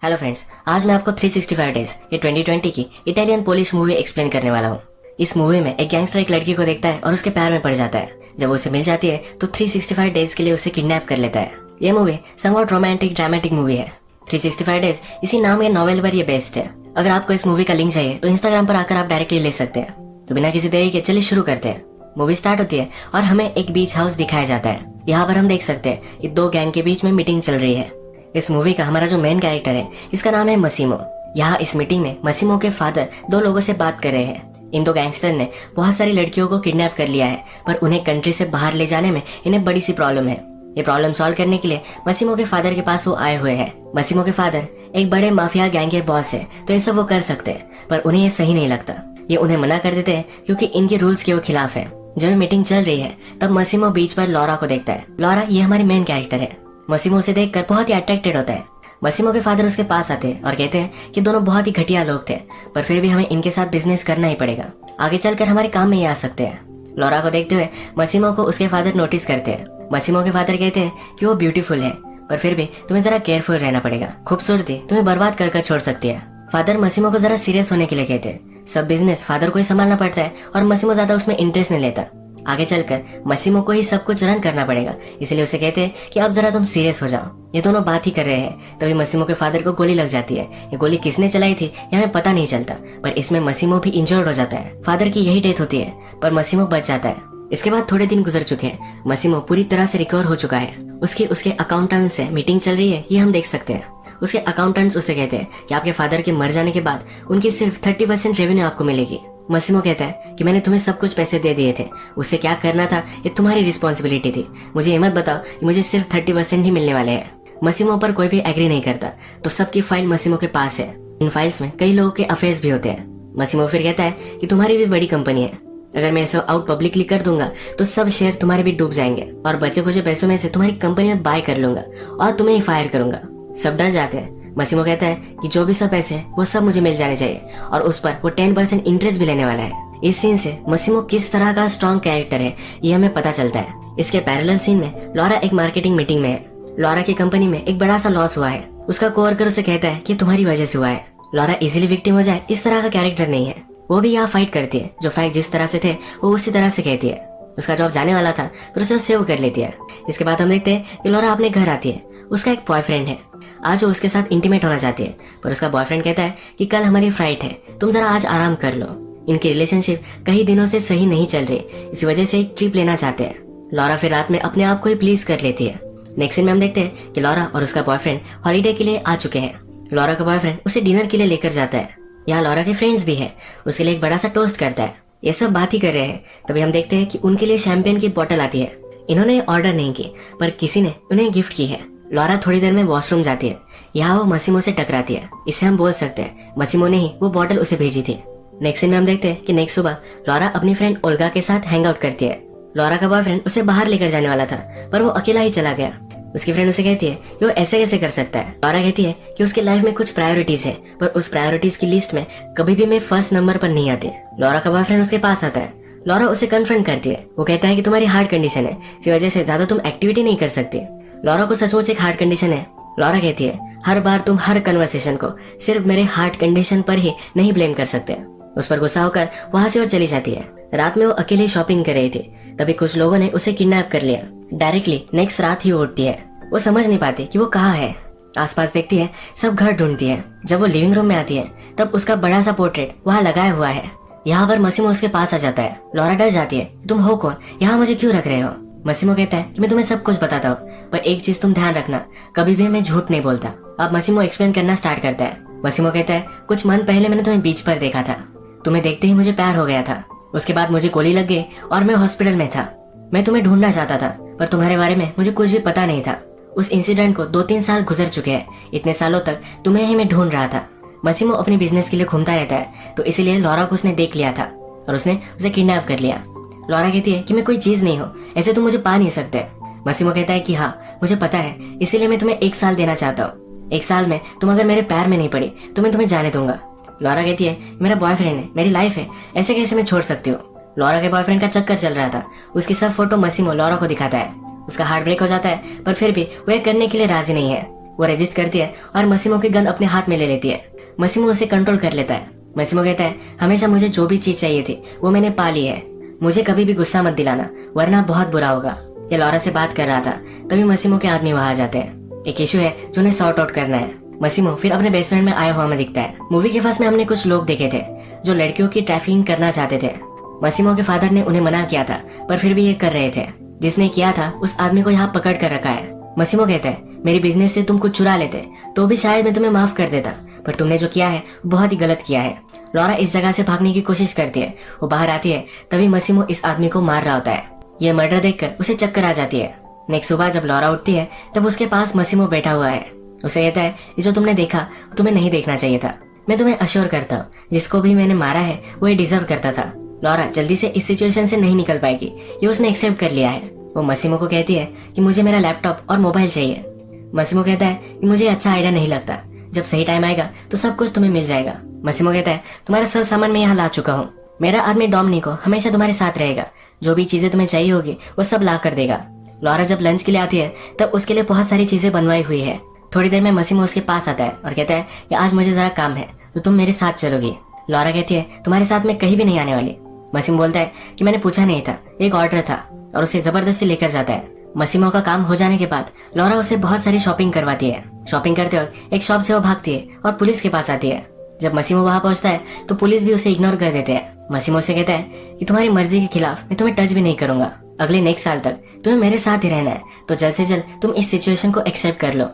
Hello friends, आज मैं आपको 365 डेज ये 2020 की इटालियन पोलिश मूवी एक्सप्लेन करने वाला हूँ। इस मूवी में एक गैंगस्टर एक लड़की को देखता है और उसके पैर में पड़ जाता है। जब वो उसे मिल जाती है तो 365 डेज के लिए उसे किडनैप कर लेता है। ये movie somewhat romantic dramatic movie है। 365 डेज इसी नाम के नॉवेल पर ये बेस्ड है। अगर आपको इस मूवी का लिंक चाहिए तो इंस्टाग्राम पर आकर आप डायरेक्टली ले सकते हैं। तो बिना किसी देरी के चलिए शुरू करते हैं। मूवी स्टार्ट होती है और हमें एक बीच हाउस दिखाया जाता है। यहाँ पर हम देख सकते हैं कि दो गैंग के बीच में मीटिंग चल रही है। इस मूवी का हमारा जो मेन कैरेक्टर है इसका नाम है मसीमो। यहाँ इस मीटिंग में मसीमो के फादर दो लोगों से बात कर रहे हैं। इन दो गैंगस्टर ने बहुत सारी लड़कियों को किडनैप कर लिया है, पर उन्हें कंट्री से बाहर ले जाने में इन्हें बड़ी सी प्रॉब्लम है। ये प्रॉब्लम सॉल्व करने के लिए मसीमो के फादर के पास वो आए हुए हैं। मसीमो के फादर एक बड़े माफिया गैंग के बॉस है, तो ये सब वो कर सकते हैं, पर उन्हें ये सही नहीं लगता। ये उन्हें मना कर देते हैं क्योंकि इनके रूल्स के वो खिलाफ है। जब ये मीटिंग चल रही है तब मसीमो बीच पर लॉरा को देखता है। लॉरा ये हमारी मेन कैरेक्टर है। मसीमो उसे देखकर बहुत ही अट्रैक्टेड होता है। मसीमो के फादर उसके पास आते हैं और कहते हैं कि दोनों बहुत ही घटिया लोग थे, पर फिर भी हमें इनके साथ बिजनेस करना ही पड़ेगा। आगे चलकर हमारे काम में ये आ सकते हैं। लॉरा को देखते हुए मसीमो को उसके फादर नोटिस करते हैं। मसीमो के फादर कहते हैं कि वो ब्यूटीफुल है, पर फिर भी तुम्हें जरा केयरफुल रहना पड़ेगा। खूबसूरती तुम्हें बर्बाद कर छोड़ सकती है। फादर मसीमो को जरा सीरियस होने के लिए कहते हैं। सब बिजनेस फादर को ही संभालना पड़ता है और मसीमो ज्यादा उसमें इंटरेस्ट नहीं लेता। आगे चलकर मसीमो को ही सब कुछ रन करना पड़ेगा, इसलिए उसे कहते हैं कि अब जरा तुम सीरियस हो जाओ। ये दोनों बात ही कर रहे हैं तभी मसीमो के फादर को गोली लग जाती है। ये गोली किसने चलाई थी ये हमें पता नहीं चलता, पर इसमें मसीमो भी इंजर्ड हो जाता है। फादर की यही डेथ होती है, पर मसीमो बच जाता है। इसके बाद थोड़े दिन गुजर चुके हैं। मसीमो पूरी तरह से रिकवर हो चुका है। उसके अकाउंटेंट से मीटिंग चल रही है, ये हम देख सकते हैं। उसके अकाउंटेंट्स उसे कहते हैं कि आपके फादर के मर जाने के बाद उनकी सिर्फ 30% रेवेन्यू आपको मिलेगी। मसीमो कहता है कि मैंने तुम्हें सब कुछ पैसे दे दिए थे, उससे क्या करना था ये तुम्हारी रिस्पॉन्सिबिलिटी थी। मुझे ये मत बताओ कि मुझे सिर्फ 30% ही मिलने वाले हैं। मसीमो पर कोई भी एग्री नहीं करता, तो सबकी फाइल मसीमो के पास है। इन फाइल्स में कई लोगों के अफेयर्स भी होते हैं। मसीमो फिर कहता है कि तुम्हारी भी बड़ी कंपनी है, अगर मैं सब आउट पब्लिकली कर दूंगा तो सब शेयर तुम्हारे भी डूब जाएंगे और बचे कुछ पैसों में से तुम्हारी कंपनी में बाय कर लूंगा और तुम्हें ही फायर करूंगा। सब डर जाते हैं। मसीमो कहता है कि जो भी सब पैसे हैं वो सब मुझे मिल जाने चाहिए और उस पर वो 10% इंटरेस्ट भी लेने वाला है। इस सीन से मसीमो किस तरह का स्ट्रॉन्ग कैरेक्टर है ये हमें पता चलता है। इसके पैरेलल सीन में लॉरा एक मार्केटिंग मीटिंग में है। लॉरा की कंपनी में एक बड़ा सा लॉस हुआ है। उसका कोवर्कर उसे कहता है कि तुम्हारी वजह से हुआ है। लॉरा इजीली विक्टिम हो जाए इस तरह का कैरेक्टर नहीं है। वो भी यहाँ फाइट करती है। जो फैक्ट जिस तरह से थे वो उसी तरह से कहती है। उसका जॉब जाने वाला था फिर उसे सेव कर लेती है। इसके बाद हम देखते हैं कि लॉरा अपने घर आती है। उसका एक बॉयफ्रेंड है। आज वो उसके साथ इंटीमेट होना चाहती है, पर उसका बॉयफ्रेंड कहता है कि कल हमारी फ्लाइट है, तुम जरा आज आराम कर लो। इनकी रिलेशनशिप कई दिनों से सही नहीं चल रही, इस वजह से एक ट्रिप लेना चाहते हैं। लॉरा फिर रात में अपने आप को ही प्लीज कर लेती है। नेक्स्ट सीन में हम देखते हैं कि लॉरा और उसका बॉयफ्रेंड हॉलीडे के लिए आ चुके हैं। लॉरा का बॉयफ्रेंड उसे डिनर के लिए लेकर जाता है। यहाँ लॉरा के फ्रेंड्स भी है, उसके लिए एक बड़ा सा टोस्ट करता है। ये सब बात ही कर रहे हैं तभी हम देखते हैं कि उनके लिए शैंपेन की बोतल आती है। इन्होंने ऑर्डर नहीं की, पर किसी ने उन्हें गिफ्ट की है। लॉरा थोड़ी देर में वॉशरूम जाती है। यहाँ वो मसीमो से टकराती है। इससे हम बोल सकते हैं मसीमो ने ही वो बॉटल उसे भेजी थी। नेक्स्ट सीन में हम देखते हैं कि नेक्स्ट सुबह लॉरा अपनी फ्रेंड ओल्गा के साथ हैंग आउट करती है। लॉरा का बॉयफ्रेंड उसे बाहर लेकर जाने वाला था, पर वो अकेला ही चला गया। उसकी फ्रेंड उसे कहती है कि वो ऐसे कैसे कर सकता है। लॉरा कहती है कि उसके लाइफ में कुछ प्रायोरिटीज है, पर उस प्रायोरिटीज की लिस्ट में कभी भी मैं फर्स्ट नंबर पर नहीं आती। लॉरा का बॉयफ्रेंड उसके पास आता है। लॉरा उसे कन्फ्रंट करती है। वो कहता है कि तुम्हारी हार्ट कंडीशन है, इस वजह से ज्यादा तुम एक्टिविटी नहीं कर सकती। लॉरा को सचमुच एक हार्ट कंडीशन है। लॉरा कहती है हर बार तुम हर कन्वर्सेशन को सिर्फ मेरे हार्ट कंडीशन पर ही नहीं ब्लेम कर सकते। उस पर गुस्सा होकर वहाँ से वो चली जाती है। रात में वो अकेले शॉपिंग कर रही थी, तभी कुछ लोगों ने उसे किडनैप कर लिया। डायरेक्टली नेक्स्ट रात ही वो उठती है। वो समझ नहीं पाती कि वो कहाँ है। आसपास देखती है, सब घर ढूंढती है। जब वो लिविंग रूम में आती है तब उसका बड़ा सा पोर्ट्रेट वहाँ लगाया हुआ है। यहाँ पर मसीमो उसके पास आ जाता है। लॉरा डर जाती है, तुम हो कौन, यहाँ मुझे क्यों रख रहे हो। मसीमो कहता है कि मैं तुम्हें सब कुछ बताता हूँ, पर एक चीज तुम ध्यान रखना, कभी भी मैं झूठ नहीं बोलता। अब मसीमो एक्सप्लेन करना स्टार्ट करता है। मसीमो कहता है कुछ मंथ पहले मैंने तुम्हें बीच पर देखा था, तुम्हें देखते ही मुझे प्यार हो गया था। उसके बाद मुझे गोली लग गई और मैं हॉस्पिटल में था। मैं तुम्हें ढूंढना चाहता था, पर तुम्हारे बारे में मुझे कुछ भी पता नहीं था। उस इंसिडेंट को 2-3 साल गुजर चुके हैं, इतने सालों तक तुम्हें ही मैं ढूंढ रहा था। मसीमो अपने बिजनेस के लिए घूमता रहता है, तो इसीलिए लॉरा को उसने देख लिया था और उसने उसे किडनैप कर लिया। लॉरा कहती है कि मैं कोई चीज नहीं हूँ, ऐसे तुम मुझे पा नहीं सकते। मसीमो कहता है कि हाँ मुझे पता है, इसीलिए मैं तुम्हें 1 साल देना चाहता हूँ। 1 साल में तुम अगर मेरे पैर में नहीं पड़ी तो मैं तुम्हें जाने दूंगा। लॉरा कहती है मेरा बॉयफ्रेंड है, मेरी लाइफ है, ऐसे कैसे मैं छोड़ सकती हूँ। लॉरा के बॉयफ्रेंड का चक्कर चल रहा था। उसकी सब फोटो मसीमो लॉरा को दिखाता है। उसका हार्ट ब्रेक हो जाता है, पर फिर भी वह करने के लिए राजी नहीं है। वो रेजिस्ट करती है और मसीमो की गन अपने हाथ में ले लेती है। मसीमो उसे कंट्रोल कर लेता है। मसीमो कहता है, हमेशा मुझे जो भी चीज चाहिए थी वो मैंने पा ली है, मुझे कभी भी गुस्सा मत दिलाना वरना बहुत बुरा होगा। ये लॉरा से बात कर रहा था, तभी मसीमो के आदमी वहां आ जाते हैं। एक इशू है जो उन्हें सॉर्ट आउट करना है। मसीमो फिर अपने बेस्ट फ्रेंड में आया हुआ में दिखता है। मूवी के फर्स्ट में हमने कुछ लोग देखे थे जो लड़कियों की ट्रैफिकिंग करना चाहते थे। मसीमो के फादर ने उन्हें मना किया था पर फिर भी ये कर रहे थे। जिसने किया था उस आदमी को यहाँ पकड़ कर रखा है। मसीमो कहता है, मेरी बिजनेस से तुम कुछ चुरा लेते तो भी शायद मैं तुम्हें माफ कर देता, पर तुमने जो किया है बहुत ही गलत किया है। लॉरा इस जगह से भागने की कोशिश करती है। वो बाहर आती है, तभी मसीमो इस आदमी को मार रहा होता है। ये मर्डर देखकर उसे चक्कर आ जाती है। नेक्स्ट सुबह जब लॉरा उठती है तब उसके पास मसीमो बैठा हुआ है। उसे कहता है, ये जो तुमने देखा तुम्हें नहीं देखना चाहिए था। मैं तुम्हें अश्योर करता हूँ जिसको भी मैंने मारा है वो ये डिजर्व करता था। लॉरा जल्दी से इस सिचुएशन से नहीं निकल पाएगी, ये उसने एक्सेप्ट कर लिया है। वो मसीमो को कहती है कि मुझे मेरा लैपटॉप और मोबाइल चाहिए। मसीमो कहता है कि मुझे अच्छा आइडिया नहीं लगता, जब सही टाइम आएगा तो सब कुछ तुम्हें मिल जाएगा। मसीमो कहता है, तुम्हारा सब सामान मैं यहाँ ला चुका हूँ। मेरा आदमी डोमिनिको हमेशा तुम्हारे साथ रहेगा, जो भी चीजें तुम्हें चाहिए होगी वो सब ला कर देगा। लॉरा जब लंच के लिए आती है तब उसके लिए बहुत सारी चीजें बनवाई हुई है। थोड़ी देर में मसीमो उसके पास आता है और कहता है कि आज मुझे जरा काम है तो तुम मेरे साथ चलोगी। लॉरा कहती है, तुम्हारे साथ मैं कहीं भी नहीं आने वाली। मसीमो बोलता है कि मैंने पूछा नहीं था, एक ऑर्डर था, और उसे जबरदस्ती लेकर जाता है। मसीमो का काम हो जाने के बाद लॉरा उसे बहुत सारी शॉपिंग करवाती है। शॉपिंग करते वक्त एक शॉप से वो भागती है और पुलिस के पास आती है। जब मसीमो वहां पहुंचता है तो पुलिस भी उसे इग्नोर कर देते हैं। मसीमो से कहता है कि तुम्हारी मर्जी के खिलाफ मैं तुम्हें टच भी नहीं करूंगा, अगले नेक्स्ट साल तक तुम्हें मेरे साथ ही रहना है, तो जल्द से जल्द तुम इस सिचुएशन को एक्सेप्ट कर लो।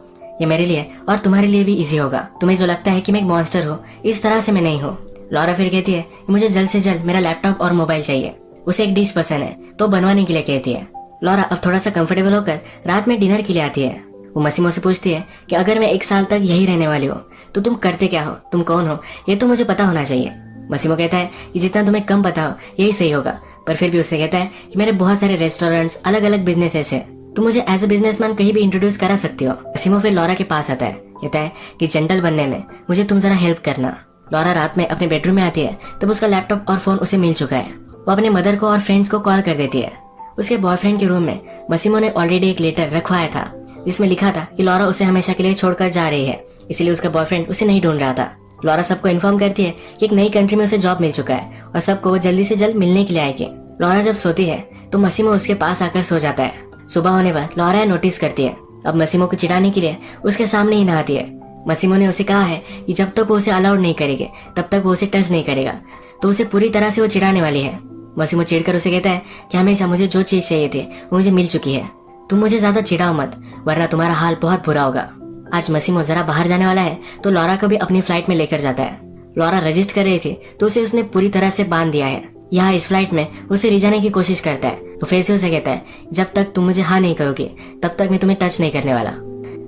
ये मेरे लिए और तुम्हारे लिए भी इजी होगा। तुम्हें जो लगता है कि मैं एक मॉन्स्टर हूँ, इस तरह से मैं नहीं हूँ। लॉरा फिर कहती है कि मुझे जल्द से जल्द मेरा लैपटॉप और मोबाइल चाहिए। उसे एक डिश पसंद है तो बनवाने के लिए कहती है। लॉरा अब थोड़ा सा कंफर्टेबल होकर रात में डिनर के लिए आती है। वो मसीमो से पूछती है कि अगर मैं 1 साल तक यही रहने वाली हो तो तुम करते क्या हो, तुम कौन हो, ये तो मुझे पता होना चाहिए। मसीमो कहता है कि जितना तुम्हें कम पता हो यही सही होगा, पर फिर भी उससे कहता है कि मेरे बहुत सारे रेस्टोरेंट्स, अलग अलग बिजनेसेस है, तुम मुझे एज ए बिजनेसमैन कहीं भी इंट्रोड्यूस करा सकती हो। मसीमो फिर लॉरा के पास आता है, कहता है कि जेंटल बनने में मुझे तुम जरा हेल्प करना। लॉरा रात में अपने बेडरूम में आती है तब उसका लैपटॉप और फोन उसे मिल चुका है। वो अपने मदर को और फ्रेंड्स को कॉल कर देती है। उसके बॉयफ्रेंड के रूम में मसीमो ने ऑलरेडी एक लेटर रखवाया था जिसमें लिखा था कि लॉरा उसे हमेशा के लिए छोड़कर जा रही है, इसलिए उसका बॉयफ्रेंड उसे नहीं ढूंढ रहा था। लॉरा सबको इन्फॉर्म करती है कि एक नई कंट्री में उसे जॉब मिल चुका है और सबको वो जल्दी से जल्द मिलने के लिए आएगी। लॉरा जब सोती है तो मसीमो उसके पास आकर सो जाता है। सुबह होने पर लॉरा नोटिस करती है। अब मसीमो को चिढ़ाने के लिए उसके सामने ही नहाती है। मसीमो ने उसे कहा है कि जब तक वो उसे अलाउड नहीं करेंगे तब तक वो उसे टच नहीं करेगा, तो उसे पूरी तरह से वो चिढ़ाने वाली है। मसीमो चिढ़कर उसे कहता है कि हमेशा मुझे जो चीज चाहिए थी वो मुझे मिल चुकी है, तुम मुझे ज्यादा चिढ़ाओ मत वरना तुम्हारा हाल बहुत बुरा होगा। आज मसीमो जरा बाहर जाने वाला है तो लॉरा को भी अपनी फ्लाइट में लेकर जाता है। लॉरा रजिस्ट कर रही थी तो उसे उसने पूरी तरह से बांध दिया है। यहाँ इस फ्लाइट में उसे रिझाने की कोशिश करता है तो फिर से उसे कहता है जब तक तुम मुझे हाँ नहीं करोगे तब तक मैं तुम्हें टच नहीं करने वाला।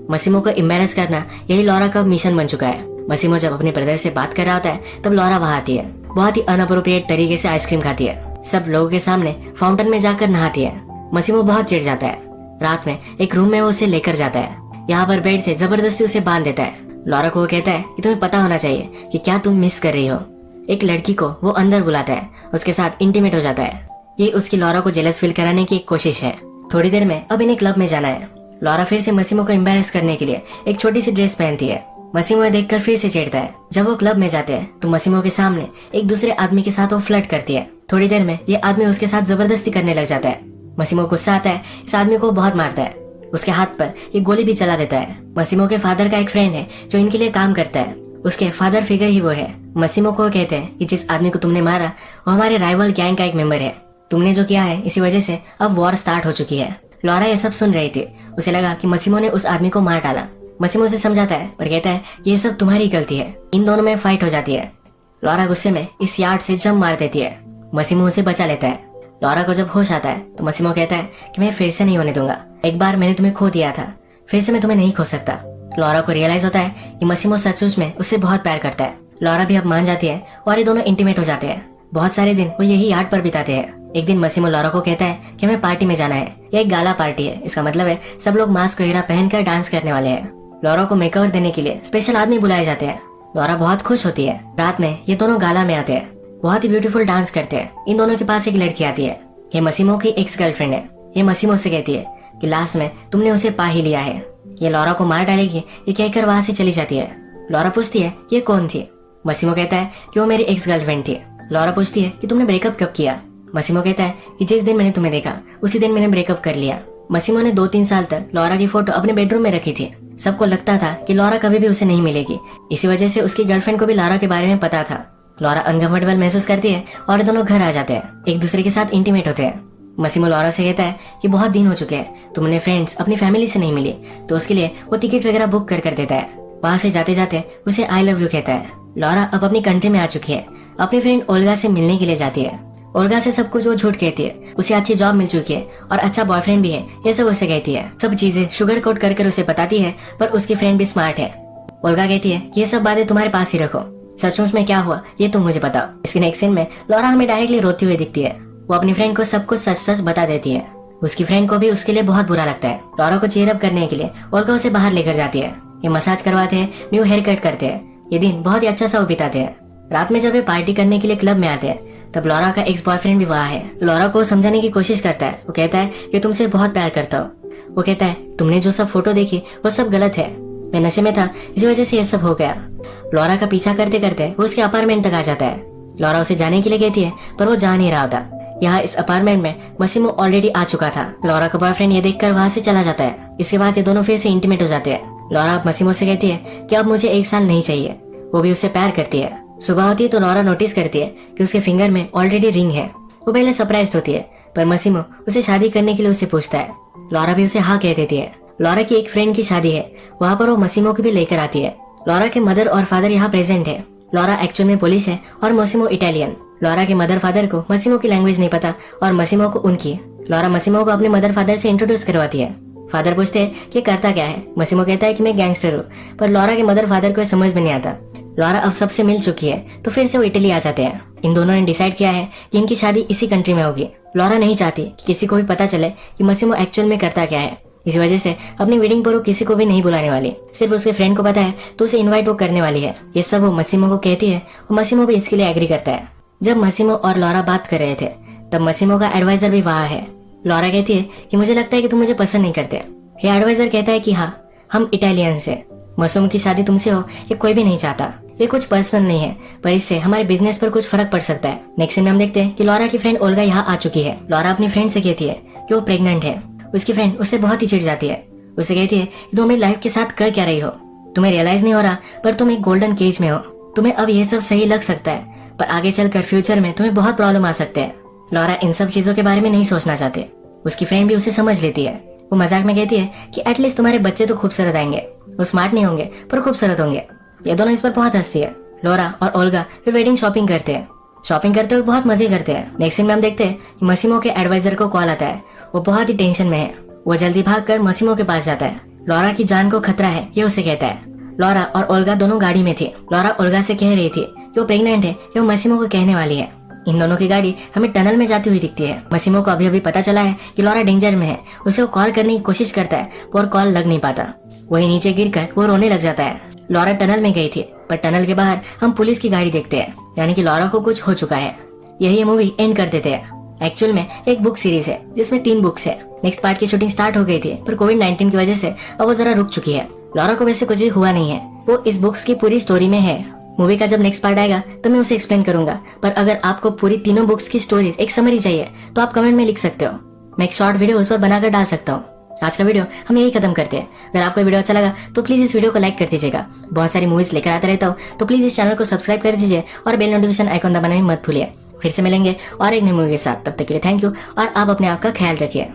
मसीमो को एम्बैरेस करना यही लॉरा का मिशन बन चुका है। मसीमो जब अपने ब्रदर से बात कर रहा होता है तब लॉरा वहां आती है। बहुत ही अनअप्रोप्रिएट तरीके से आइसक्रीम खाती है, सब लोगों के सामने फाउंटेन में जाकर नहाती है। मसीमो बहुत चिढ़ जाता है। रात में एक रूम में वो उसे लेकर जाता है। यहाँ पर बेड से जबरदस्ती उसे बांध देता है। लॉरा को वो कहता है कि तुम्हें पता होना चाहिए कि क्या तुम मिस कर रही हो। एक लड़की को वो अंदर बुलाता है, उसके साथ इंटीमेट हो जाता है। ये उसकी लॉरा को जेलस फील कराने की एक कोशिश है। थोड़ी देर में अब इन्हें क्लब में जाना है। लॉरा फिर से मसीमो को एम्बैरेस करने के लिए एक छोटी सी ड्रेस पहनती है। मसीमो देखकर फिर से चिढ़ता है। जब वो क्लब में जाते हैं तो मसीमो के सामने एक दूसरे आदमी के साथ वो फ्लर्ट करती है। थोड़ी देर में ये आदमी उसके साथ जबरदस्ती करने लग जाता है। मसीमो गुस्सा आता है, इस आदमी को बहुत मारता है, उसके हाथ पर ये गोली भी चला देता है। मसीमो के फादर का एक फ्रेंड है जो इनके लिए काम करता है, उसके फादर फिगर ही वो है। मसीमो को कहते हैं कि जिस आदमी को तुमने मारा वो हमारे राइवल गैंग का एक मेंबर है, तुमने जो किया है इसी वजह से अब वॉर स्टार्ट हो चुकी है। लॉरा ये सब सुन रही थी। उसे लगा कि मसीमो ने उस आदमी को मार डाला। मसीमो से समझाता है और कहता है ये सब तुम्हारी गलती है। इन दोनों में फाइट हो जाती है। लॉरा गुस्से में इस यार्ड से जंप मार देती है। मसीमो उसे बचा लेता है। लॉरा को जब होश आता है तो मसीमो कहता है कि मैं फिर से नहीं होने दूंगा, एक बार मैंने तुम्हें खो दिया था, फिर से मैं तुम्हें नहीं खो सकता। लॉरा को रियलाइज होता है कि मसीमो सचमुच में उससे बहुत प्यार करता है। लॉरा भी अब मान जाती है और ये दोनों इंटीमेट हो जाते हैं। बहुत सारे दिन वो यही यार्ड पर बिताते हैं। एक दिन मसीमो लॉरा को कहता है कि हमें पार्टी में जाना है। यह एक गाला पार्टी है, इसका मतलब है सब लोग मास्क वगैरह पहनकर डांस करने वाले हैं। लॉरा को मेकओवर देने के लिए स्पेशल आदमी बुलाए जाते हैं। लॉरा बहुत खुश होती है। रात में ये दोनों गाला में आते हैं, बहुत ही ब्यूटीफुल डांस करते हैं। इन दोनों के पास एक लड़की आती है, ये मसीमो की एक्स गर्लफ्रेंड है। ये मसीमो से कहती है कि लास्ट में तुमने उसे पा ही लिया है। ये लॉरा को मार डालेगी, ये कहकर वहां से चली जाती है। लॉरा पूछती है ये कौन थी। मसीमो कहता है कि वो मेरी एक्स गर्लफ्रेंड थी। लॉरा पूछती है कि तुमने ब्रेकअप कब किया। मसीमो कहता है कि जिस दिन मैंने तुम्हें देखा उसी दिन मैंने ब्रेकअप कर लिया। मसीमो ने 2-3 साल तक लॉरा की फोटो अपने बेडरूम में रखी थी। सबको लगता था कि लॉरा कभी भी उसे नहीं मिलेगी, इसी वजह से उसकी गर्लफ्रेंड को भी लॉरा के बारे में पता था। लॉरा अनकंफर्टेबल महसूस करती है और दोनों घर आ जाते हैं, एक दूसरे के साथ इंटीमेट होते हैं। मसीमो लॉरा से कहता है कि बहुत दिन हो चुके हैं, तुमने फ्रेंड्स अपनी फैमिली से नहीं मिली, तो उसके लिए वो टिकट वगैरह बुक कर देता है। वहां से जाते जाते उसे आई लव यू कहता है। लॉरा अब अपनी कंट्री में आ चुकी है, अपनी फ्रेंड ओल्गा से मिलने के लिए जाती है। ओल्गा से सब कुछ वो झूठ कहती है, उसे अच्छी जॉब मिल चुकी है और अच्छा बॉयफ्रेंड भी है, ये सब उसे कहती है। सब चीजें शुगर कोट कर उसे बताती है, पर उसकी फ्रेंड भी स्मार्ट है। ओल्गा कहती है कि ये सब बातें तुम्हारे पास ही रखो, सचमुच में क्या हुआ ये तुम मुझे बताओ। इसके नेक्स्ट सीन में लॉरा हमें डायरेक्टली रोती हुई दिखती है। वो अपनी फ्रेंड को सब कुछ सच सच बता देती है। उसकी फ्रेंड को भी उसके लिए बहुत बुरा लगता है। लॉरा को चीयर अप करने के लिए ओल्गा उसे बाहर लेकर जाती है। ये मसाज करवाते हैं, न्यू हेयर कट करते हैं। ये दिन बहुत ही अच्छा सा वो बिताते हैं। रात में जब ये पार्टी करने के लिए क्लब में आते हैं तब लॉरा का एक्स बॉयफ्रेंड भी वहाँ है। लॉरा को समझाने की कोशिश करता है। वो कहता है कि तुमसे बहुत प्यार करता हूँ। वो कहता है तुमने जो सब फोटो देखी वो सब गलत है, मैं नशे में था इसी वजह से ये सब हो गया। लॉरा का पीछा करते करते वो उसके अपार्टमेंट तक आ जाता है। लॉरा उसे जाने के लिए कहती है पर वो जा नहीं रहा होता। यहाँ इस अपार्टमेंट में मसीमो ऑलरेडी आ चुका था। लॉरा का बॉयफ्रेंड ये देखकर वहाँ से चला जाता है। इसके बाद ये दोनों फिर से इंटीमेट हो जाते हैं। लॉरा अब मसीमो से कहती है कि अब मुझे 1 साल नहीं चाहिए। वो भी उससे प्यार करती है। सुबह होती है तो लॉरा नोटिस करती है कि उसके फिंगर में ऑलरेडी रिंग है। वो पहले सरप्राइज होती है, पर मसीमो उसे शादी करने के लिए उसे पूछता है। लॉरा भी उसे हाँ कह देती है। लॉरा की एक फ्रेंड की शादी है, वहाँ पर वो मसीमो को भी लेकर आती है। लॉरा के मदर और फादर यहाँ प्रेजेंट है। लॉरा एक्चुअल में पुलिस है और मसीमो इटालियन। लॉरा के मदर फादर को मसीमो की लैंग्वेज नहीं पता और मसीमो को उनकी। लॉरा मसीमो को अपने मदर फादर से इंट्रोड्यूस करवाती है। फादर पूछते हैं कि करता क्या है। मसीमो कहता है कि मैं गैंगस्टर हूँ, पर लॉरा के मदर फादर को समझ में नहीं आता। लॉरा अब सबसे मिल चुकी है तो फिर से वो इटली आ जाते हैं। इन दोनों ने डिसाइड किया है कि इनकी शादी इसी कंट्री में होगी। लॉरा नहीं चाहती कि किसी को भी पता चले कि मसीमो एक्चुअल में करता क्या है, इसी वजह से अपनी वेडिंग पर वो किसी को भी नहीं बुलाने वाली। सिर्फ उसके फ्रेंड को पता है तो उसे इनवाइट वो करने वाली है। ये सब वो मसीमो को कहती है और मसीमो भी इसके लिए एग्री करता है। जब मसीमो और लॉरा बात कर रहे थे तब मसीमो का एडवाइजर भी वहाँ है। लॉरा कहती है कि मुझे लगता है कि तुम मुझे पसंद नहीं करते। ये एडवाइजर कहता है कि हाँ, हम इटालियन से, मसीमो की शादी तुमसे हो ये कोई भी नहीं चाहता। ये कुछ पर्सनल नहीं है, पर इससे हमारे बिजनेस पर कुछ फर्क पड़ सकता है। नेक्स्ट सीन में हम देखते हैं कि लॉरा की फ्रेंड ओल्गा यहाँ आ चुकी है। लॉरा अपनी फ्रेंड से कहती है कि वो प्रेग्नेंट है। उसकी फ्रेंड उससे बहुत ही चिढ़ जाती है। उसे कहती है कि तुम मेरी लाइफ के साथ कर क्या रही हो, तुम्हें रियलाइज नहीं हो रहा, पर तुम एक गोल्डन केज में हो। तुम्हें अब ये सब सही लग सकता है, पर आगे चलकर फ्यूचर में तुम्हें बहुत प्रॉब्लम आ सकते हैं। लॉरा इन सब चीजों के बारे में नहीं सोचना चाहते। उसकी फ्रेंड भी उसे समझ लेती है। वो मजाक में कहती है कि एटलीस्ट तुम्हारे बच्चे तो खूबसूरत आएंगे। वो स्मार्ट नहीं होंगे पर खूबसूरत होंगे। ये दोनों इस पर बहुत हंसती है। लॉरा और ओल्गा फिर वेडिंग शॉपिंग करते हैं। शॉपिंग करते हुए बहुत मजे करते हैं। नेक्स्ट सीन में हम देखते हैं कि मसीमो के एडवाइजर को कॉल आता है। वो बहुत ही टेंशन में है। वो जल्दी भागकर मसीमो के पास जाता है। लॉरा की जान को खतरा है ये उसे कहता है। लॉरा और ओल्गा दोनों गाड़ी में थी। लॉरा ओल्गा से कह रही थी कि वो प्रेग्नेंट है, ये वो मसीमो को कहने वाली है। इन दोनों की गाड़ी हमें टनल में जाती हुई दिखती है। मसीमो को अभी अभी पता चला है कि लॉरा डेंजर में है। उसे वो कॉल करने की कोशिश करता है पर कॉल लग नहीं पाता। वही नीचे गिरकर वो रोने लग जाता है। लॉरा टनल में गई थी, पर टनल के बाहर हम पुलिस की गाड़ी देखते हैं, यानी कि लॉरा को कुछ हो चुका है। यही मूवी एंड कर देते हैं। एक्चुअल में एक बुक सीरीज है जिसमें 3 बुक्स है। नेक्स्ट पार्ट की शूटिंग स्टार्ट हो गई थी, पर कोविड-19 की वजह से अब वो जरा रुक चुकी है। लॉरा को वैसे कुछ भी हुआ नहीं है, वो इस बुक्स की पूरी स्टोरी में है। मूवी का जब नेक्स्ट पार्ट आएगा तो मैं उसे एक्सप्लेन करूंगा, पर अगर आपको पूरी तीनों बुक्स की स्टोरीज एक समरी चाहिए तो आप कमेंट में लिख सकते हो। मैं एक शॉर्ट वीडियो उस पर बनाकर डाल सकता हूँ। आज का वीडियो हम यही खत्म करते हैं। अगर आपको वीडियो अच्छा लगा तो प्लीज इस वीडियो को लाइक कर दीजिएगा। बहुत सारी मूवीज लेकर आता रहता हूँ, तो प्लीज इस चैनल को सब्सक्राइब कर दीजिए और बेल नोटिफिकेशन आइकॉन दबाना भी मत भूलिए। फिर से मिलेंगे और एक नई मूवी के साथ। तब तक के लिए थैंक यू और आप अपने आप का ख्याल रखिए।